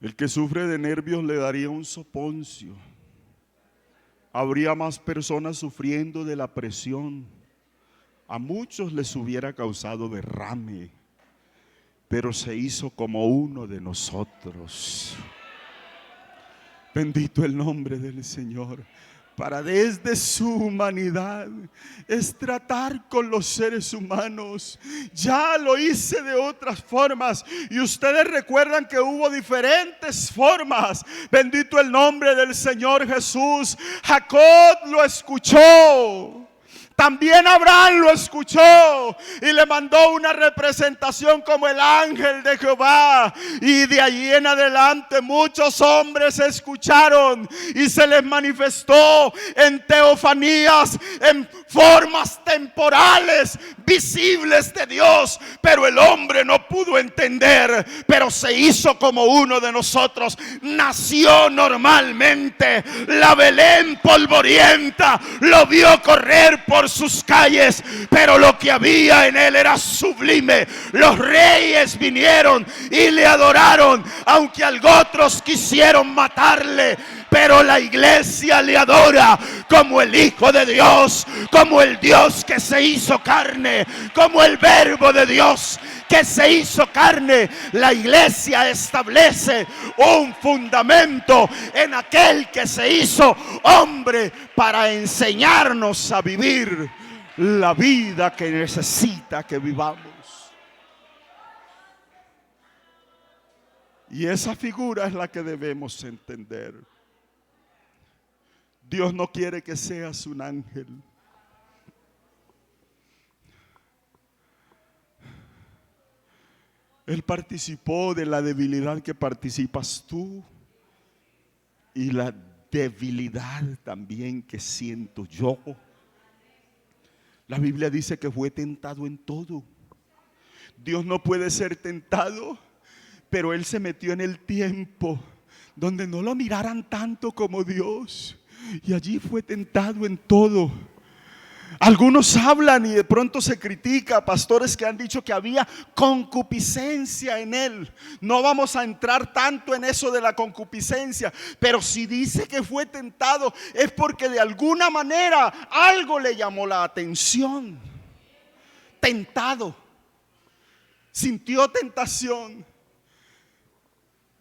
El que sufre de nervios le daría un soponcio. Habría más personas sufriendo de la presión. A muchos les hubiera causado derrame, pero se hizo como uno de nosotros. Bendito el nombre del Señor. Para desde su humanidad es tratar con los seres humanos. Ya lo hice de otras formas y ustedes recuerdan que hubo diferentes formas. Bendito el nombre del Señor Jesús. Jacob lo escuchó. También Abraham lo escuchó y le mandó una representación como el ángel de Jehová. Y de allí en adelante muchos hombres escucharon y se les manifestó en teofanías, en formas temporales, visibles de Dios. Pero el hombre no pudo entender, pero se hizo como uno de nosotros. Nació normalmente. La Belén polvorienta lo vio correr por sus calles, pero lo que había en él era sublime. Los reyes vinieron y le adoraron, aunque otros quisieron matarle, pero la iglesia le adora como el Hijo de Dios, como el Dios que se hizo carne, como el Verbo de Dios que se hizo carne. La iglesia establece un fundamento en aquel que se hizo hombre para enseñarnos a vivir la vida que necesita que vivamos. Y esa figura es la que debemos entender. Dios no quiere que seas un ángel. Él participó de la debilidad que participas tú y la debilidad también que siento yo. La Biblia dice que fue tentado en todo. Dios no puede ser tentado, pero Él se metió en el tiempo donde no lo miraran tanto como Dios, y allí fue tentado en todo. Algunos hablan y de pronto se critica, pastores que han dicho que había concupiscencia en él. No vamos a entrar tanto en eso de la concupiscencia, pero si dice que fue tentado es porque de alguna manera algo le llamó la atención. Tentado, sintió tentación,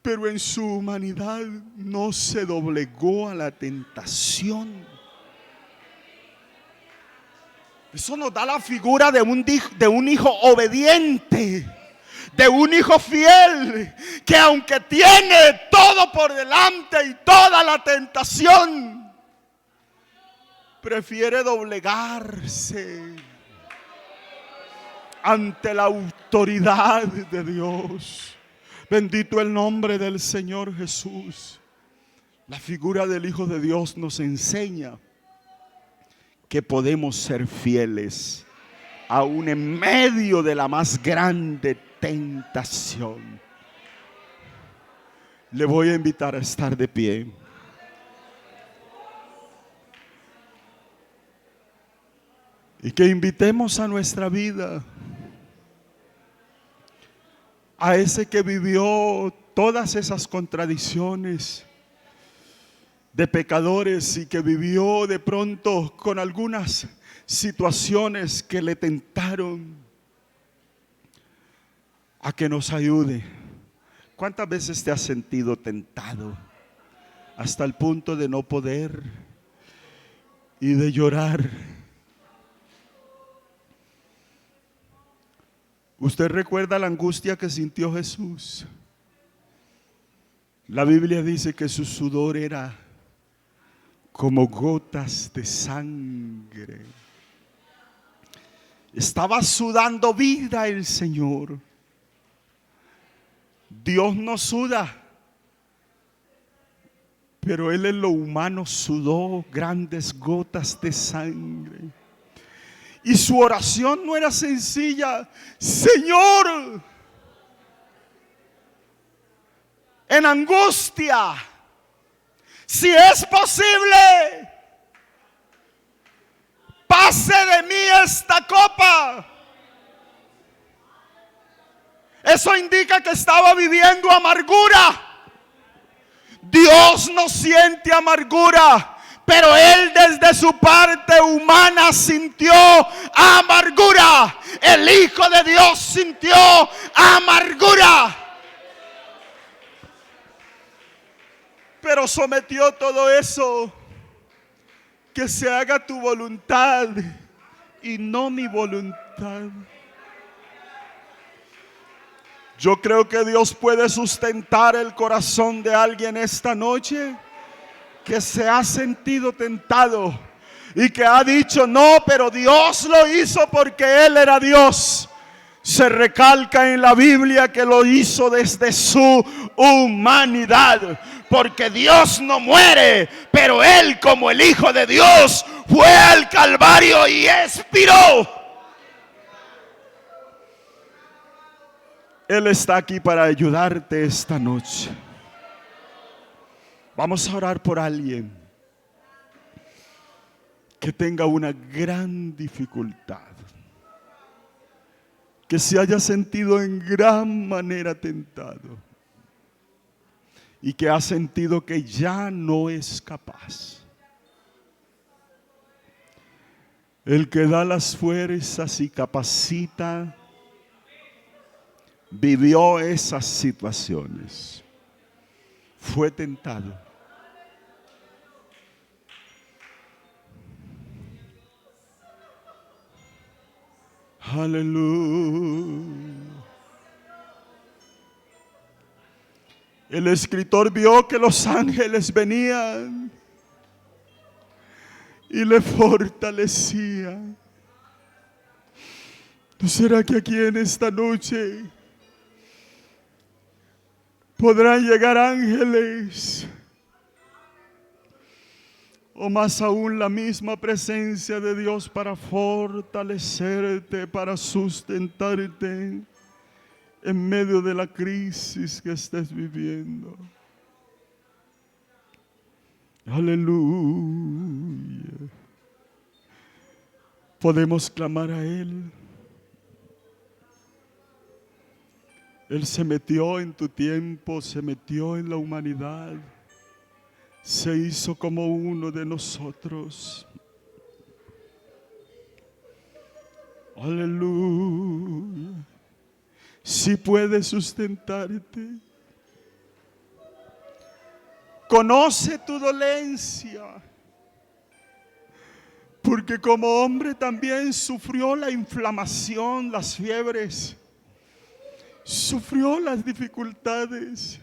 pero en su humanidad no se doblegó a la tentación. Eso nos da la figura de un hijo obediente, de un hijo fiel, que aunque tiene todo por delante y toda la tentación, prefiere doblegarse ante la autoridad de Dios. Bendito el nombre del Señor Jesús. La figura del Hijo de Dios nos enseña que podemos ser fieles aún en medio de la más grande tentación. Le voy a invitar a estar de pie. Y que invitemos a nuestra vida a ese que vivió todas esas contradicciones de pecadores y que vivió de pronto con algunas situaciones que le tentaron, a que nos ayude. ¿Cuántas veces te has sentido tentado hasta el punto de no poder y de llorar? ¿Usted recuerda la angustia que sintió Jesús? La Biblia dice que su sudor era como gotas de sangre. Estaba sudando vida el Señor. Dios no suda, pero Él en lo humano sudó grandes gotas de sangre. Y su oración no era sencilla: Señor, en angustia. Si es posible, pase de mí esta copa. Eso indica que estaba viviendo amargura. Dios no siente amargura, pero él desde su parte humana sintió amargura. El Hijo de Dios sintió amargura, pero sometió todo eso. Que se haga tu voluntad y no mi voluntad. Yo creo que Dios puede sustentar el corazón de alguien esta noche que se ha sentido tentado y que ha dicho: no, pero Dios lo hizo porque Él era Dios. Se recalca en la Biblia que lo hizo desde su humanidad, porque Dios no muere, pero Él, como el Hijo de Dios, fue al Calvario y expiró. Él está aquí para ayudarte esta noche. Vamos a orar por alguien que tenga una gran dificultad, que se haya sentido en gran manera tentado y que ha sentido que ya no es capaz. El que da las fuerzas y capacita vivió esas situaciones, fue tentado. Aleluya. El escritor vio que los ángeles venían y le fortalecían. ¿No será que aquí en esta noche podrán llegar ángeles? O más aún la misma presencia de Dios para fortalecerte, para sustentarte en medio de la crisis que estés viviendo. Aleluya. Podemos clamar a Él. Él se metió en tu tiempo, se metió en la humanidad. Se hizo como uno de nosotros. Aleluya. Si puede sustentarte. Conoce tu dolencia. Porque como hombre también sufrió la inflamación, las fiebres. Sufrió las dificultades.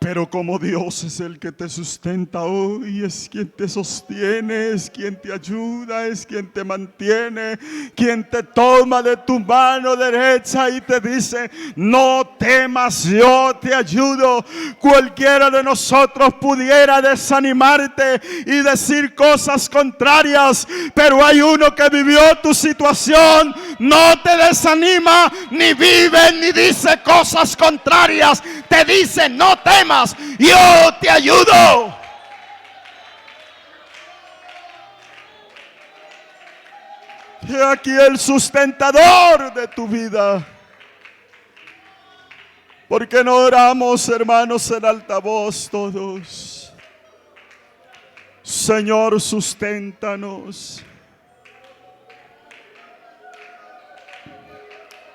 Pero como Dios es el que te sustenta hoy, es quien te sostiene, es quien te ayuda, es quien te mantiene, quien te toma de tu mano derecha y te dice: no temas, yo te ayudo. Cualquiera de nosotros pudiera desanimarte y decir cosas contrarias, pero hay uno que vivió tu situación, no te desanima, ni vive, ni dice cosas contrarias, te dice: no temas, yo te ayudo. He aquí el sustentador de tu vida. ¿Por qué no oramos, hermanos, en alta voz todos? Señor, susténtanos.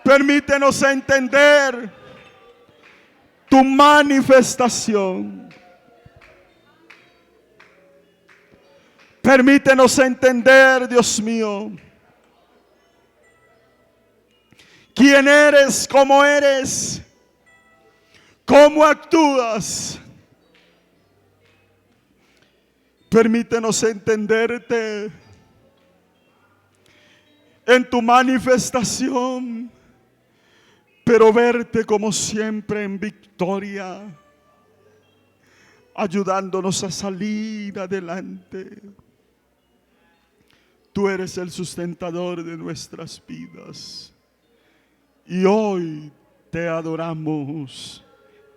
Permítenos entender tu manifestación. Permítenos entender, Dios mío, quién eres, cómo actúas. Permítenos entenderte en tu manifestación, pero verte como siempre en victoria, ayudándonos a salir adelante. Tú eres el sustentador de nuestras vidas. Y hoy te adoramos,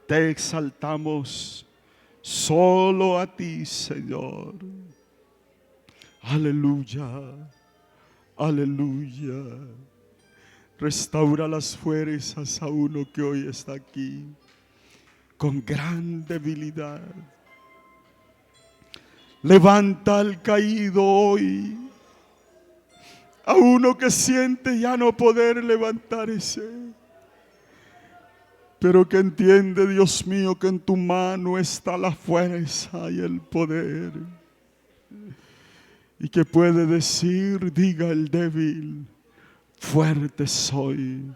te exaltamos, solo a ti, Señor. Aleluya, aleluya. Restaura las fuerzas a uno que hoy está aquí con gran debilidad. Levanta al caído hoy, a uno que siente ya no poder levantarse, pero que entiende, Dios mío, que en tu mano está la fuerza y el poder, y que puede decir, diga el débil, fuerte soy,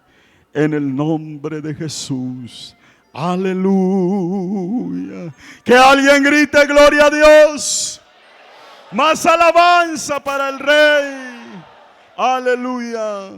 en el nombre de Jesús. Aleluya. Que alguien grite gloria a Dios. Más alabanza para el Rey. Aleluya.